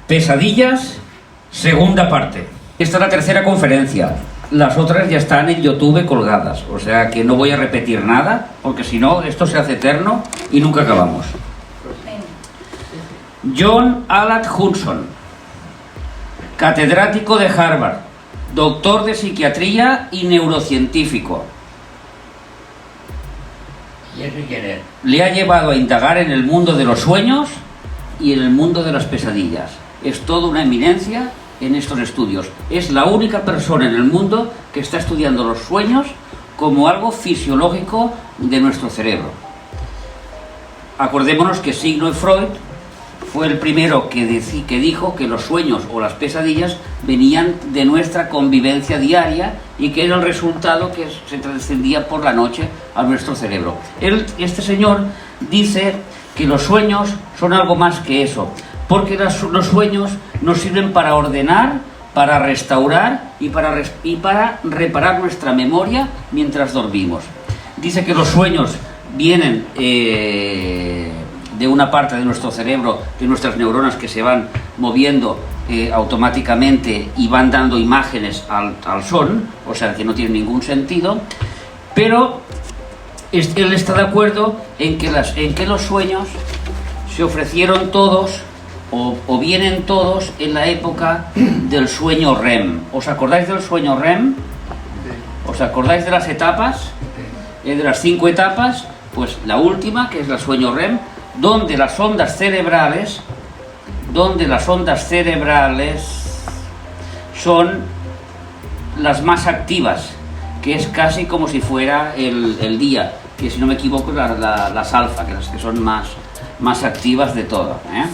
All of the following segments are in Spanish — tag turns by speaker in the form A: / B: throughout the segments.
A: Pesadillas, segunda parte. Esta es la tercera conferencia. Las otras ya están en YouTube colgadas, o sea que no voy a repetir nada, porque si no, esto se hace eterno y nunca acabamos. John Allard Hudson, catedrático de Harvard, doctor de psiquiatría y neurocientífico.
B: ¿Y eso quién es?
A: Le ha llevado a indagar en el mundo de los sueños y en el mundo de las pesadillas. Es toda una eminencia en estos estudios. Es la única persona en el mundo que está estudiando los sueños como algo fisiológico de nuestro cerebro. Acordémonos que Sigmund Freud fue el primero que dijo que los sueños o las pesadillas venían de nuestra convivencia diaria y que era el resultado que se trascendía por la noche a nuestro cerebro. Este señor dice que los sueños son algo más que eso, porque los sueños nos sirven para ordenar, para restaurar y para reparar nuestra memoria mientras dormimos. Dice que los sueños vienen de una parte de nuestro cerebro, de nuestras neuronas que se van moviendo automáticamente y van dando imágenes al son, o sea que no tiene ningún sentido, pero él está de acuerdo en que los sueños se ofrecieron todos o vienen todos en la época del sueño REM. ¿Os acordáis del sueño REM? ¿Os acordáis de las etapas? De las 5 etapas, pues la última, que es el sueño REM, donde las ondas cerebrales son las más activas, que es casi como si fuera el día, que si no me equivoco las alfa, que las que son más activas de todo, ¿eh?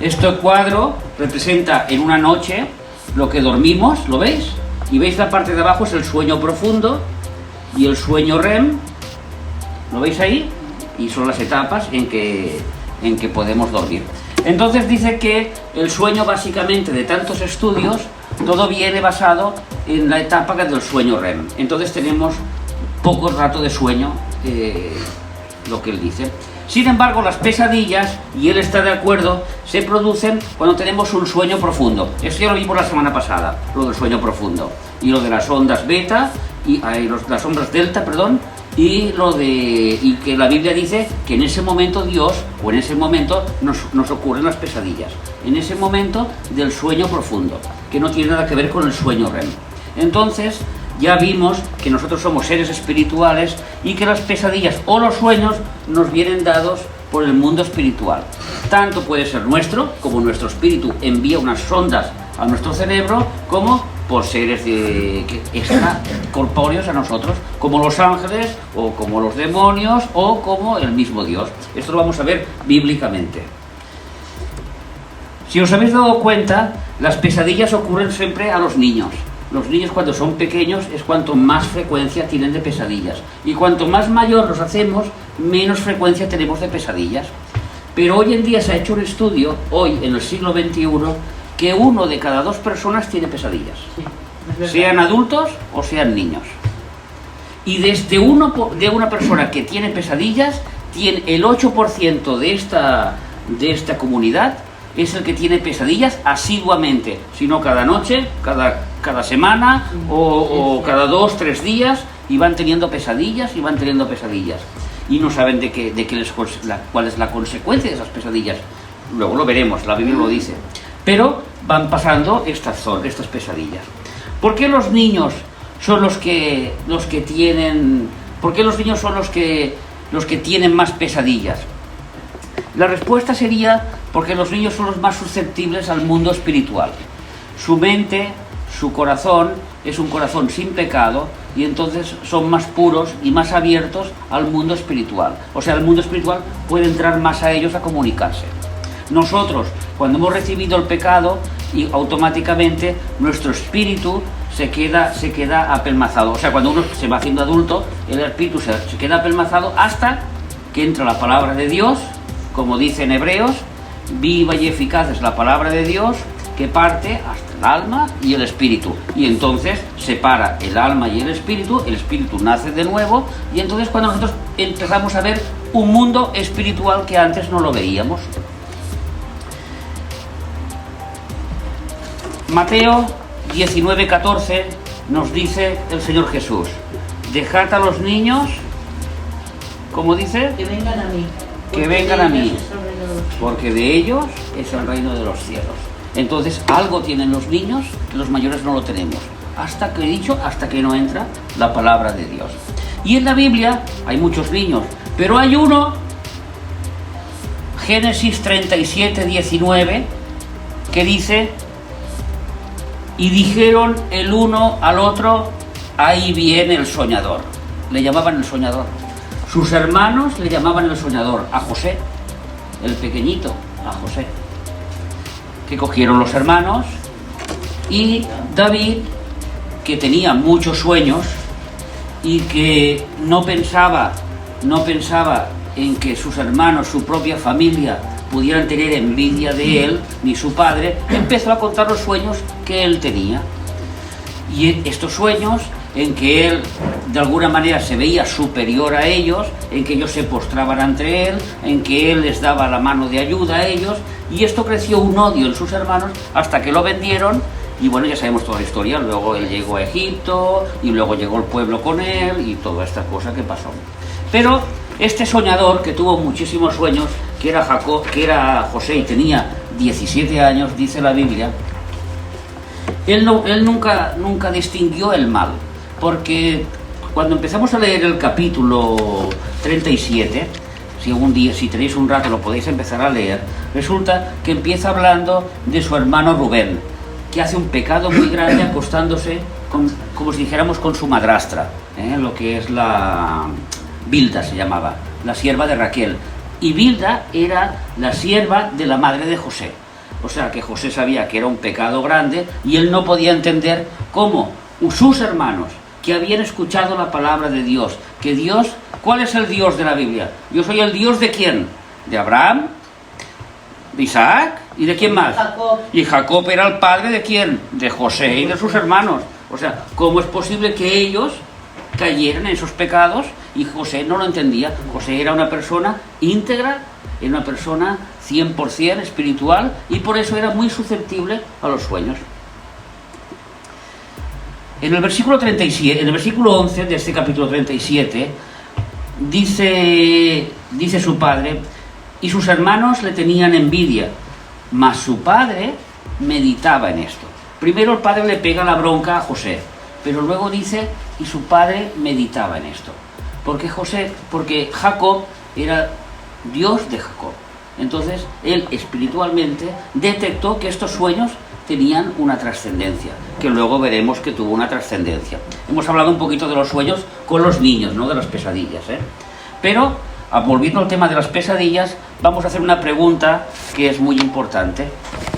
A: Este cuadro representa en una noche lo que dormimos, ¿lo veis? Y veis la parte de abajo es el sueño profundo y el sueño REM, ¿lo veis ahí? Y son las etapas en que podemos dormir. Entonces dice que el sueño, básicamente, de tantos estudios, todo viene basado en la etapa del sueño REM. Entonces tenemos poco rato de sueño, lo que él dice. Sin embargo, las pesadillas, y él está de acuerdo, se producen cuando tenemos un sueño profundo. Esto ya lo vimos la semana pasada, lo del sueño profundo. Y lo de las ondas beta, las ondas delta, perdón, y que la Biblia dice que en ese momento Dios, o en ese momento nos ocurren las pesadillas, en ese momento del sueño profundo, que no tiene nada que ver con el sueño REM. Entonces ya vimos que nosotros somos seres espirituales y que las pesadillas o los sueños nos vienen dados por el mundo espiritual. Tanto puede ser nuestro, como nuestro espíritu envía unas ondas a nuestro cerebro, como por seres extracorpóreos a nosotros, como los ángeles, o como los demonios, o como el mismo Dios. Esto lo vamos a ver bíblicamente. Si os habéis dado cuenta, las pesadillas ocurren siempre a los niños. Los niños, cuando son pequeños, es cuanto más frecuencia tienen de pesadillas. Y cuanto más mayor los hacemos, menos frecuencia tenemos de pesadillas. Pero hoy en día se ha hecho un estudio, hoy en el siglo XXI, que 1 de cada 2 personas tiene pesadillas, sean adultos o sean niños. Y desde de una persona que tiene pesadillas, tiene el 8% de esta comunidad es el que tiene pesadillas asiduamente, si no cada noche, cada semana o cada 2-3 días, y van teniendo pesadillas y no saben cuál es la consecuencia de esas pesadillas. Luego lo veremos, la Biblia lo dice. Pero van pasando estas pesadillas. ¿Por qué los niños son los que tienen? ¿Por qué los niños son los que tienen más pesadillas? La respuesta sería porque los niños son los más susceptibles al mundo espiritual. Su mente, su corazón, es un corazón sin pecado, y entonces son más puros y más abiertos al mundo espiritual. O sea, el mundo espiritual puede entrar más a ellos a comunicarse. Nosotros, cuando hemos recibido el pecado, y automáticamente nuestro espíritu se queda apelmazado. O sea, cuando uno se va haciendo adulto, el espíritu se queda apelmazado hasta que entra la palabra de Dios, como dice en Hebreos, viva y eficaz es la palabra de Dios, que parte hasta el alma y el espíritu. Y entonces separa el alma y el espíritu nace de nuevo, y entonces cuando nosotros empezamos a ver un mundo espiritual que antes no lo veíamos. Mateo 19:14 nos dice el Señor Jesús: dejad a los niños, ¿cómo dice?
B: Que vengan a mí.
A: Que vengan a mí, porque de ellos es el reino de los cielos. Entonces, algo tienen los niños que los mayores no lo tenemos. Hasta que he dicho, hasta que no entra la palabra de Dios. Y en la Biblia hay muchos niños, pero hay uno, Génesis 37:19, que dice: y dijeron el uno al otro, ahí viene el soñador. Le llamaban el soñador. Sus hermanos le llamaban el soñador, a José, el pequeñito, a José. Que cogieron los hermanos, y David, que tenía muchos sueños y que no pensaba en que sus hermanos, su propia familia, pudieran tener envidia de él, ni su padre, empezó a contar los sueños que él tenía. Y estos sueños, en que él de alguna manera se veía superior a ellos, en que ellos se postraban ante él, en que él les daba la mano de ayuda a ellos, y esto creció un odio en sus hermanos hasta que lo vendieron. Y bueno, ya sabemos toda la historia. Luego él llegó a Egipto, y luego llegó el pueblo con él, y toda esta cosa que pasó. Pero este soñador, que tuvo muchísimos sueños, que era José, y tenía 17 años, dice la Biblia, él nunca distinguió el mal, porque cuando empezamos a leer el capítulo 37, si tenéis un rato lo podéis empezar a leer, resulta que empieza hablando de su hermano Rubén, que hace un pecado muy grande acostándose como si dijéramos con su madrastra, lo que es la Bilda, se llamaba, la sierva de Raquel. Y Bilda era la sierva de la madre de José. O sea que José sabía que era un pecado grande, y él no podía entender cómo sus hermanos, que habían escuchado la palabra de Dios, que Dios, ¿cuál es el Dios de la Biblia? Yo soy el Dios de ¿quién? De Abraham, de Isaac, ¿y de quién más?
B: Jacob.
A: Y Jacob era el padre de ¿quién? De José y de sus hermanos. O sea, ¿cómo es posible que ellos cayeran en esos pecados? Y José no lo entendía. José era una persona íntegra, era una persona 100% espiritual, y por eso era muy susceptible a los sueños. En el versículo 37, en el versículo 11 de este capítulo 37, dice su padre: y sus hermanos le tenían envidia, mas su padre meditaba en esto. Primero el padre le pega la bronca a José, pero luego dice: y su padre meditaba en esto. Porque Jacob era Dios de Jacob. Entonces él espiritualmente detectó que estos sueños tenían una trascendencia, que luego veremos que tuvo una trascendencia. Hemos hablado un poquito de los sueños con los niños, no de las pesadillas, Pero, volviendo al tema de las pesadillas, vamos a hacer una pregunta que es muy importante,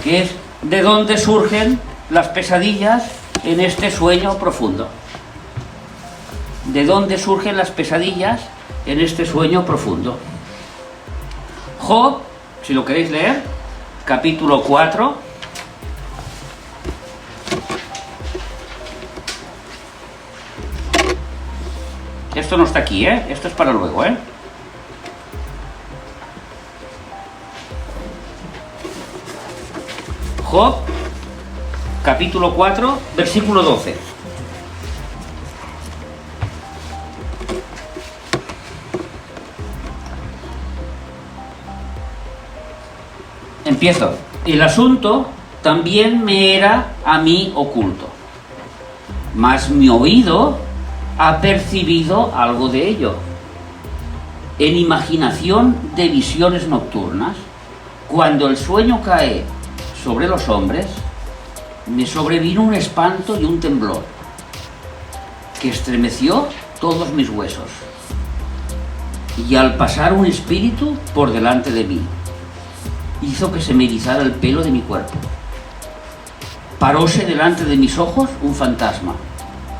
A: que es: ¿de dónde surgen las pesadillas en este sueño profundo? ¿De dónde surgen las pesadillas en este sueño profundo? Job, si lo queréis leer, capítulo 4. Esto no está aquí, esto es para luego, Job, capítulo 4, versículo 12. Empiezo. El asunto también me era a mí oculto, mas mi oído ha percibido algo de ello. En imaginación de visiones nocturnas, cuando el sueño cae sobre los hombres, me sobrevino un espanto y un temblor que estremeció todos mis huesos. Y al pasar un espíritu por delante de mí, hizo que se me erizara el pelo de mi cuerpo. Paróse delante de mis ojos un fantasma,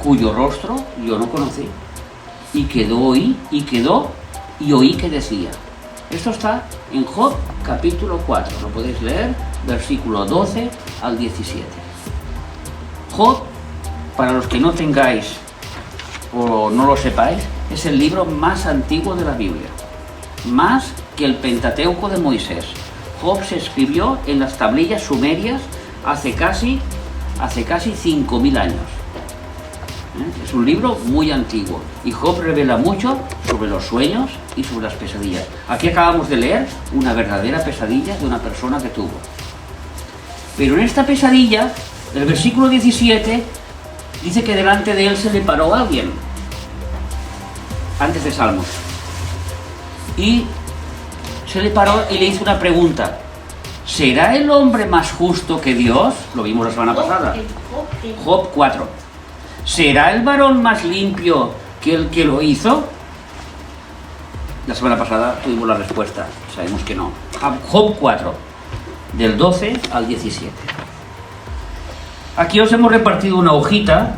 A: cuyo rostro yo no conocí, y oí que decía. Esto está en Job capítulo 4, lo podéis leer, versículo 12 al 17. Job, para los que no tengáis o no lo sepáis, es el libro más antiguo de la Biblia, más que el Pentateuco de Moisés. Job se escribió en las tablillas sumerias hace casi hace casi 5.000 años. Es un libro muy antiguo y Job revela mucho sobre los sueños y sobre las pesadillas. Aquí acabamos de leer una verdadera pesadilla de una persona que tuvo. Pero en esta pesadilla, el versículo 17 dice que delante de él se le paró alguien, antes de Salmos, y se le paró y le hizo una pregunta: ¿será el hombre más justo que Dios? Lo vimos la semana pasada. Job 4. ¿Será el varón más limpio que el que lo hizo? La semana pasada tuvimos la respuesta, sabemos que no. Job 4, del 12 al 17. Aquí os hemos repartido una hojita.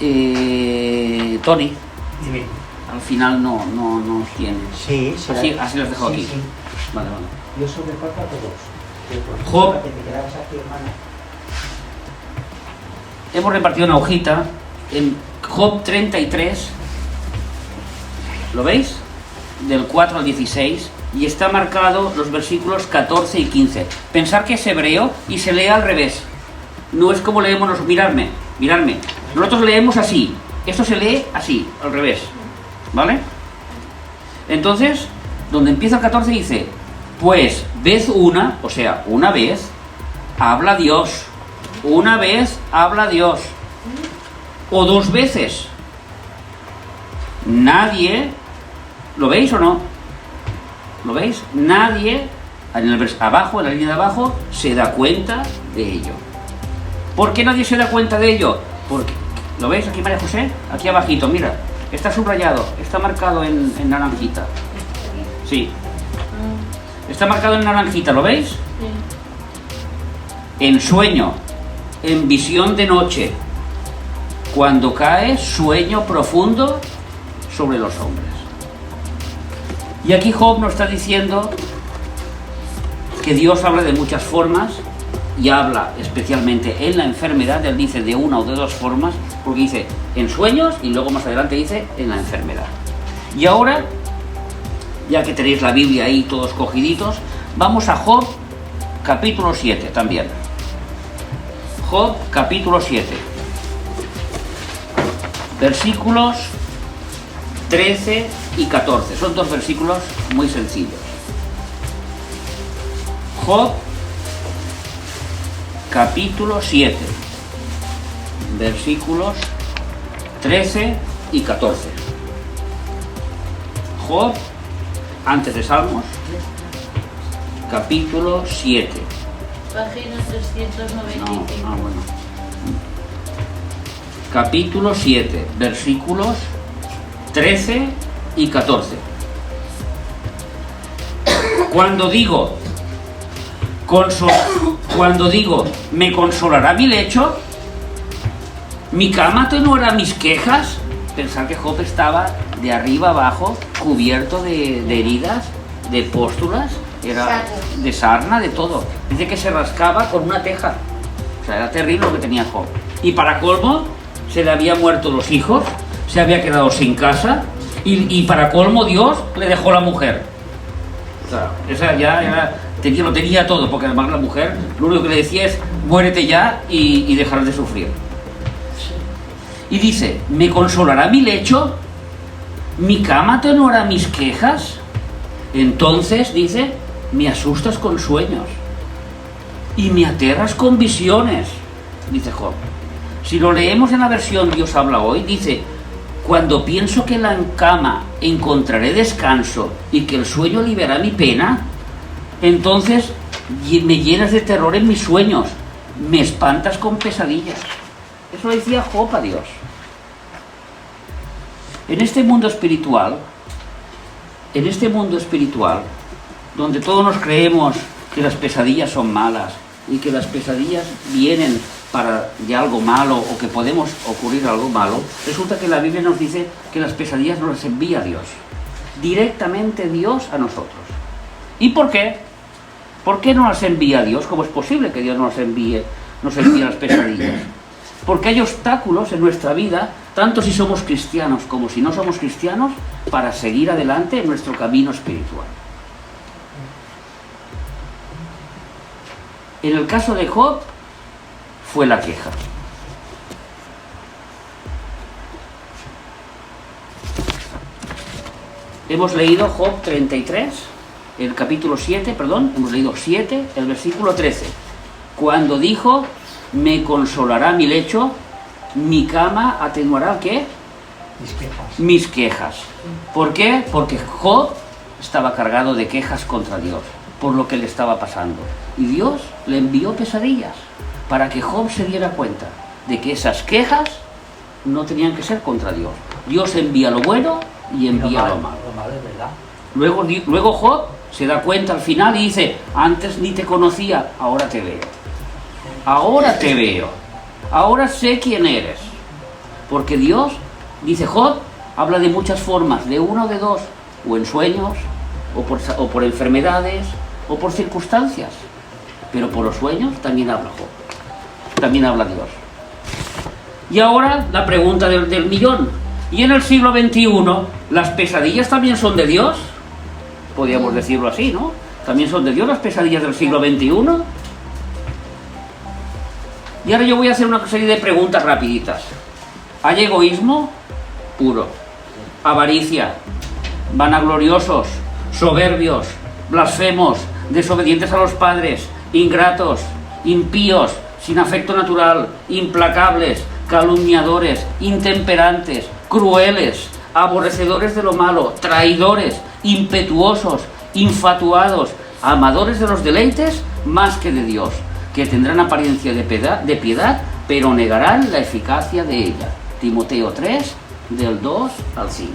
A: Tony,
B: Dime.
A: al final no os tiene.
B: Sí, será.
A: Así los dejo
B: Sí,
A: aquí.
B: sí.
A: Vale, vale.
B: Yo sobrecorto a todos.
A: Job.
B: Que te quedabas aquí, hermano.
A: Hemos repartido una hojita en Job 33, ¿lo veis? Del 4 al 16, y está marcado los versículos 14 y 15. Pensar que es hebreo y se lee al revés. No es como leemos nosotros. Miradme. Nosotros leemos así. Esto se lee así, al revés. ¿Vale? Entonces, donde empieza el 14 dice: pues vez una, o sea, una vez, habla Dios. Una vez habla Dios, o dos veces. Nadie, ¿lo veis o no? ¿Lo veis? Nadie, abajo, en la línea de abajo, se da cuenta de ello. ¿Por qué nadie se da cuenta de ello? Porque, ¿lo veis aquí, María José? Aquí abajito, mira, está subrayado, está marcado en naranjita. Sí. Está marcado en naranjita, ¿lo veis? Sí. En sueño. En visión de noche, cuando cae sueño profundo sobre los hombres. Y aquí Job nos está diciendo que Dios habla de muchas formas y habla especialmente en la enfermedad. Él dice de una o de dos formas, porque dice en sueños y luego más adelante dice en la enfermedad. Y ahora, ya que tenéis la Biblia ahí todos cogiditos, vamos a Job capítulo 7 también. Job capítulo 7, versículos 13 y 14. Son dos versículos muy sencillos. Job capítulo 7, versículos 13 y 14. Job, antes de Salmos, capítulo 7.
C: Página 395.
A: Bueno. Capítulo 7, versículos 13 y 14. Cuando digo, ¿me consolará mi lecho? ¿Mi cama atenuará mis quejas? Pensar que Job estaba de arriba abajo, cubierto de heridas, de pústulas. Era de sarna, de todo. Dice que se rascaba con una teja. O sea, era terrible lo que tenía Job. Y para colmo, se le habían muerto los hijos, se había quedado sin casa, y para colmo Dios le dejó la mujer. O sea, esa ya era, lo tenía todo, porque además la mujer lo único que le decía es: muérete ya y dejarás de sufrir. Y dice: ¿me consolará mi lecho? ¿Mi cama atenuará mis quejas? Entonces, dice, me asustas con sueños y me aterras con visiones, dice Job. Si lo leemos en la versión Dios habla hoy, dice: cuando pienso que en la cama encontraré descanso y que el sueño liberará mi pena, entonces me llenas de terror en mis sueños, me espantas con pesadillas. Eso lo decía Job a Dios. En este mundo espiritual, donde todos nos creemos que las pesadillas son malas y que las pesadillas vienen de algo malo o que podemos ocurrir algo malo, resulta que la Biblia nos dice que las pesadillas nos las envía Dios, directamente Dios a nosotros. ¿Y por qué? ¿Por qué no las envía Dios? ¿Cómo es posible que Dios nos envíe las pesadillas? Porque hay obstáculos en nuestra vida, tanto si somos cristianos como si no somos cristianos, para seguir adelante en nuestro camino espiritual. En el caso de Job, fue la queja. Hemos leído Job 33, el capítulo 7, perdón, hemos leído 7, el versículo 13. Cuando dijo, me consolará mi lecho, mi cama atenuará, ¿qué?
B: Mis quejas.
A: Mis quejas. ¿Por qué? Porque Job estaba cargado de quejas contra Dios, por lo que le estaba pasando. Y Dios le envió pesadillas para que Job se diera cuenta de que esas quejas no tenían que ser contra Dios. Dios envía lo bueno y envía lo malo.
B: Lo malo es verdad.
A: Luego Job se da cuenta al final y dice, antes ni te conocía, ahora te veo. Ahora te veo. Ahora sé quién eres. Porque Dios, dice Job, habla de muchas formas, de una o de dos, o en sueños, o por enfermedades, o por circunstancias. Pero por los sueños también habla Job. También habla Dios. Y ahora la pregunta del millón. ¿Y en el siglo XXI las pesadillas también son de Dios? Podríamos decirlo así, ¿no? ¿También son de Dios las pesadillas del siglo XXI? Y ahora yo voy a hacer una serie de preguntas rapiditas. ¿Hay egoísmo? Puro. Avaricia. Vanagloriosos. Soberbios. Blasfemos. Desobedientes a los padres. Ingratos. Impíos. Sin afecto natural. Implacables. Calumniadores. Intemperantes. Crueles. Aborrecedores de lo malo. Traidores. Impetuosos. Infatuados. Amadores de los deleites más que de Dios, que tendrán apariencia de piedad, pero negarán la eficacia de ella. Timoteo 3, del 2 al 5.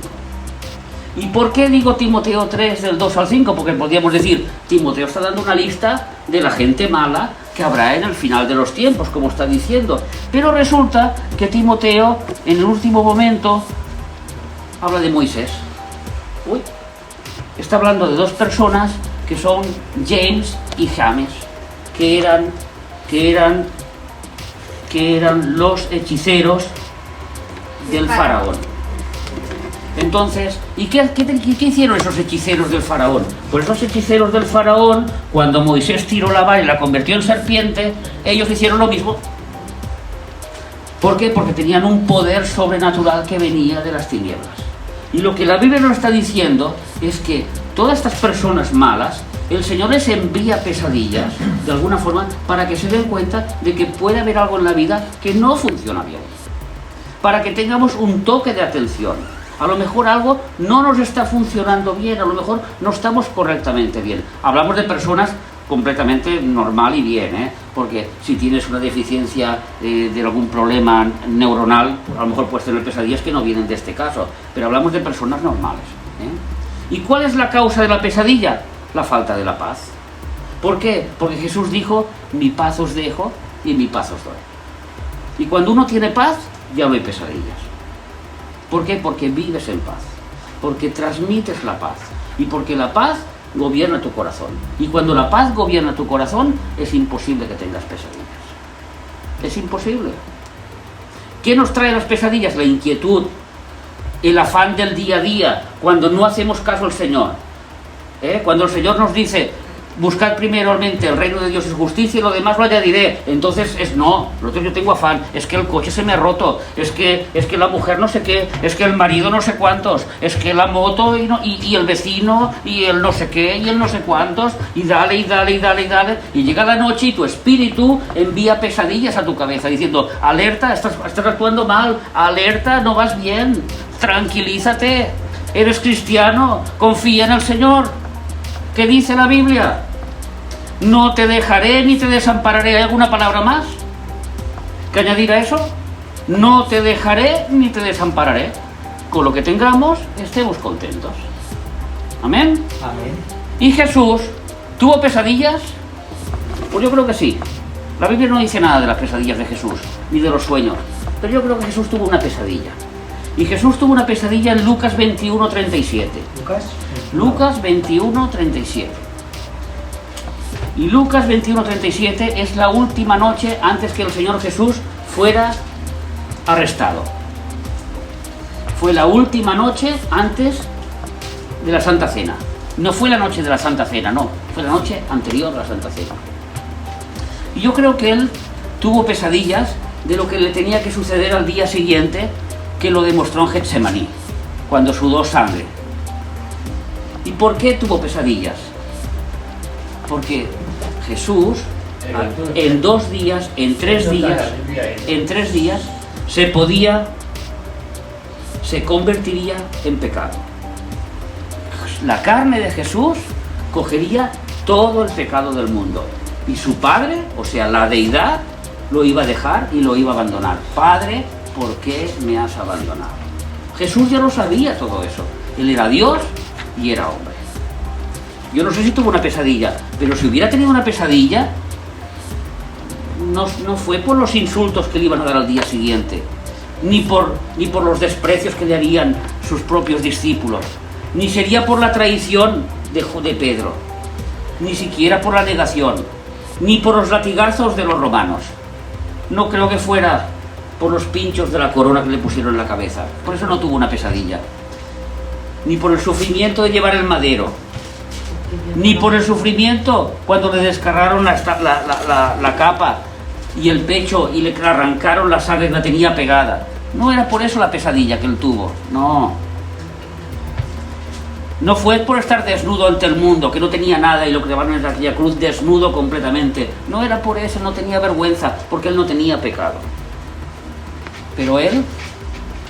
A: ¿Y por qué digo Timoteo 3, del 2 al 5? Porque podríamos decir, Timoteo está dando una lista de la gente mala que habrá en el final de los tiempos, como está diciendo. Pero resulta que Timoteo, en el último momento, habla de Moisés. Está hablando de dos personas que son James y James, que eran los hechiceros del faraón. Entonces, ¿y qué hicieron esos hechiceros del faraón? Pues esos hechiceros del faraón, cuando Moisés tiró la vara y la convirtió en serpiente, ellos hicieron lo mismo. ¿Por qué? Porque tenían un poder sobrenatural que venía de las tinieblas. Y lo que la Biblia nos está diciendo es que todas estas personas malas, el Señor les envía pesadillas, de alguna forma, para que se den cuenta de que puede haber algo en la vida que no funciona bien. Para que tengamos un toque de atención. A lo mejor algo no nos está funcionando bien, a lo mejor no estamos correctamente bien. Hablamos de personas completamente normal y bien, ¿eh? Porque si tienes una deficiencia de algún problema neuronal, a lo mejor puedes tener pesadillas que no vienen de este caso, pero hablamos de personas normales, ¿eh? ¿Y cuál es la causa de la pesadilla? La falta de la paz. ¿Por qué? Porque Jesús dijo, mi paz os dejo y mi paz os doy. Y cuando uno tiene paz, ya no hay pesadillas. ¿Por qué? Porque vives en paz, porque transmites la paz y porque la paz gobierna tu corazón. Y cuando la paz gobierna tu corazón, es imposible que tengas pesadillas. Es imposible. ¿Qué nos trae las pesadillas? La inquietud, el afán del día a día, cuando no hacemos caso al Señor. Cuando el Señor nos dice, buscad primeramente el reino de Dios y su justicia y lo demás lo añadiré. Entonces no, yo tengo afán, es que el coche se me ha roto, es que la mujer no sé qué, es que el marido no sé cuántos, es que la moto y el vecino y el no sé qué y el no sé cuántos, y dale, y llega la noche y tu espíritu envía pesadillas a tu cabeza diciendo, alerta, estás actuando mal, alerta, no vas bien, tranquilízate, eres cristiano, confía en el Señor. ¿Qué dice la Biblia? No te dejaré ni te desampararé. ¿Hay alguna palabra más que añadir a eso? No te dejaré ni te desampararé. Con lo que tengamos, estemos contentos. Amén.
B: Amén.
A: ¿Y Jesús tuvo pesadillas? Pues yo creo que sí. La Biblia no dice nada de las pesadillas de Jesús, ni de los sueños. Pero yo creo que Jesús tuvo una pesadilla. Y Jesús tuvo una pesadilla en Lucas 21:37. Lucas 21:37. Y Lucas 21:37 es la última noche antes que el Señor Jesús fuera arrestado. Fue la última noche antes de la Santa Cena. No fue la noche de la Santa Cena, no. Fue la noche anterior a la Santa Cena. Y yo creo que él tuvo pesadillas de lo que le tenía que suceder al día siguiente, que lo demostró en Getsemaní, cuando sudó sangre. ¿Y por qué tuvo pesadillas? Porque Jesús en 2 días, en 3 días, se convertiría en pecado. La carne de Jesús cogería todo el pecado del mundo. Y su Padre, o sea, la deidad, lo iba a dejar y lo iba a abandonar. Padre, ¿por qué me has abandonado? Jesús ya lo sabía todo eso. Él era Dios y era hombre. Yo no sé si tuvo una pesadilla, pero si hubiera tenido una pesadilla, no fue por los insultos que le iban a dar al día siguiente, ni por los desprecios que le harían sus propios discípulos, ni sería por la traición de Pedro, ni siquiera por la negación, ni por los latigazos de los romanos. No creo que fuera por los pinchos de la corona que le pusieron en la cabeza. Por eso no tuvo una pesadilla. Ni por el sufrimiento de llevar el madero, ni por el sufrimiento cuando le descargaron la capa y el pecho y le arrancaron la sangre que la tenía pegada. No era por eso la pesadilla que él tuvo, no. No fue por estar desnudo ante el mundo, que no tenía nada y lo clavaron en aquella cruz desnudo completamente. No era por eso, no tenía vergüenza, porque él no tenía pecado. Pero él,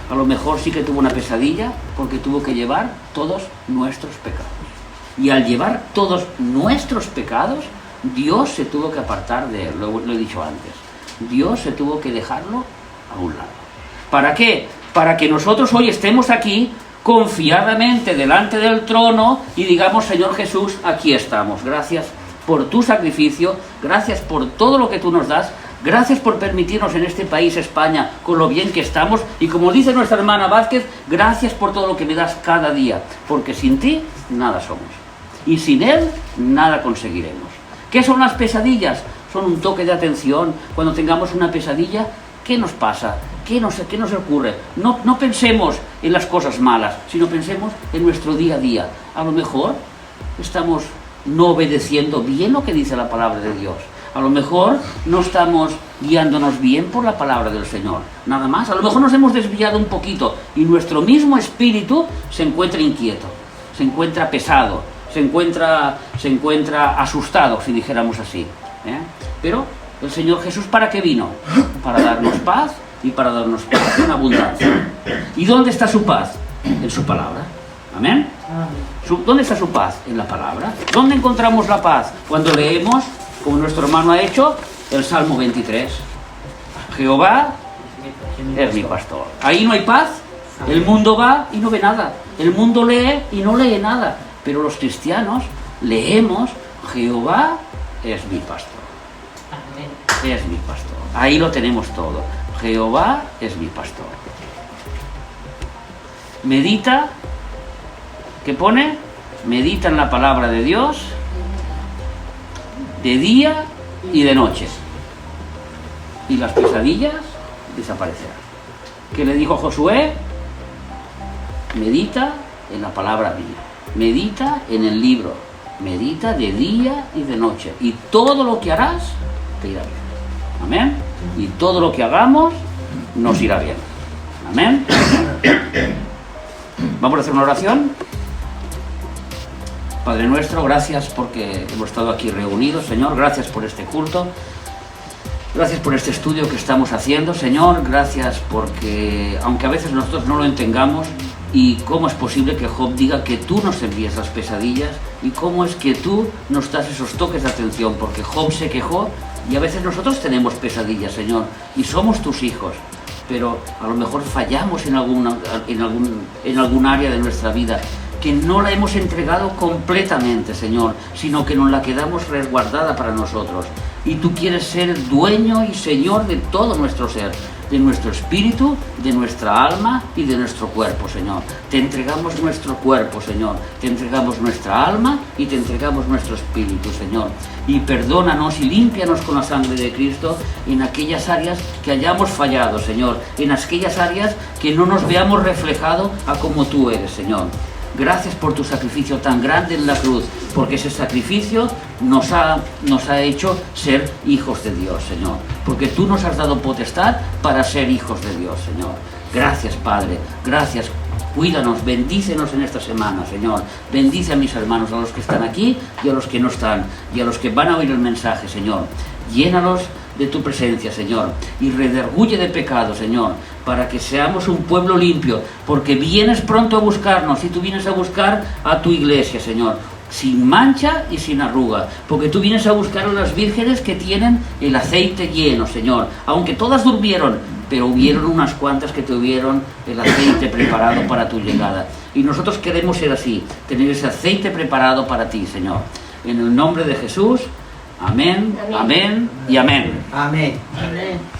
A: a lo mejor sí que tuvo una pesadilla, porque tuvo que llevar todos nuestros pecados. Y al llevar todos nuestros pecados, Dios se tuvo que apartar de él, lo he dicho antes. Dios se tuvo que dejarlo a un lado. ¿Para qué? Para que nosotros hoy estemos aquí confiadamente delante del trono y digamos: Señor Jesús, aquí estamos. Gracias por tu sacrificio, gracias por todo lo que tú nos das, gracias por permitirnos en este país, España, con lo bien que estamos, y como dice nuestra hermana Vázquez, gracias por todo lo que me das cada día, porque sin ti nada somos. Y sin Él, nada conseguiremos. ¿Qué son las pesadillas? Son un toque de atención. Cuando tengamos una pesadilla, ¿qué nos pasa? ¿Qué nos ocurre? No pensemos en las cosas malas, sino pensemos en nuestro día a día. A lo mejor estamos no obedeciendo bien lo que dice la palabra de Dios. A lo mejor no estamos guiándonos bien por la palabra del Señor. Nada más. A lo mejor nos hemos desviado un poquito y nuestro mismo espíritu se encuentra inquieto, se encuentra pesado, se encuentra asustado, si dijéramos así. Pero el Señor Jesús, ¿para qué vino? Para darnos paz y para darnos paz en abundancia. ¿Y dónde está su paz? En su palabra. ¿Amén? ¿Dónde está su paz? En la palabra. ¿Dónde encontramos la paz? Cuando leemos, como nuestro hermano ha hecho, el Salmo 23. Jehová es mi pastor. Ahí no hay paz. El mundo va y no ve nada. El mundo lee y no lee nada. Pero los cristianos leemos: Jehová es mi pastor. Es mi pastor. Ahí lo tenemos todo. Jehová es mi pastor. Medita. ¿Qué pone? Medita en la palabra de Dios de día y de noche, y las pesadillas desaparecerán. ¿Qué le dijo Josué? Medita en la palabra mía, medita en el libro, medita de día y de noche, y todo lo que harás te irá bien. Amén. Y todo lo que hagamos nos irá bien. Amén. Vamos a hacer una oración. Padre nuestro, gracias porque hemos estado aquí reunidos, Señor. Gracias por este culto. Gracias por este estudio que estamos haciendo, Señor. Gracias porque, aunque a veces nosotros no lo entendamos, y cómo es posible que Job diga que tú nos envías las pesadillas, y cómo es que tú nos das esos toques de atención, porque Job se quejó y a veces nosotros tenemos pesadillas, Señor, y somos tus hijos, pero a lo mejor fallamos en algún área de nuestra vida, que no la hemos entregado completamente, Señor, sino que nos la quedamos resguardada para nosotros. Y tú quieres ser dueño y Señor de todo nuestro ser, de nuestro espíritu, de nuestra alma y de nuestro cuerpo, Señor. Te entregamos nuestro cuerpo, Señor. Te entregamos nuestra alma y te entregamos nuestro espíritu, Señor. Y perdónanos y límpianos con la sangre de Cristo en aquellas áreas que hayamos fallado, Señor. En aquellas áreas que no nos veamos reflejados a como tú eres, Señor. Gracias por tu sacrificio tan grande en la cruz, porque ese sacrificio nos ha hecho ser hijos de Dios, Señor. Porque tú nos has dado potestad para ser hijos de Dios, Señor. Gracias, Padre. Gracias. Cuídanos, bendícenos en esta semana, Señor. Bendice a mis hermanos, a los que están aquí y a los que no están, y a los que van a oír el mensaje, Señor. Llénalos de tu presencia, Señor, y redarguye de pecado, Señor, para que seamos un pueblo limpio, porque vienes pronto a buscarnos, y tú vienes a buscar a tu iglesia, Señor, sin mancha y sin arruga, porque tú vienes a buscar a las vírgenes que tienen el aceite lleno, Señor, aunque todas durmieron, pero hubieron unas cuantas que tuvieron el aceite preparado para tu llegada, y nosotros queremos ser así, tener ese aceite preparado para ti, Señor, en el nombre de Jesús. Amén, amén y amén.
B: Amén.
C: Amén.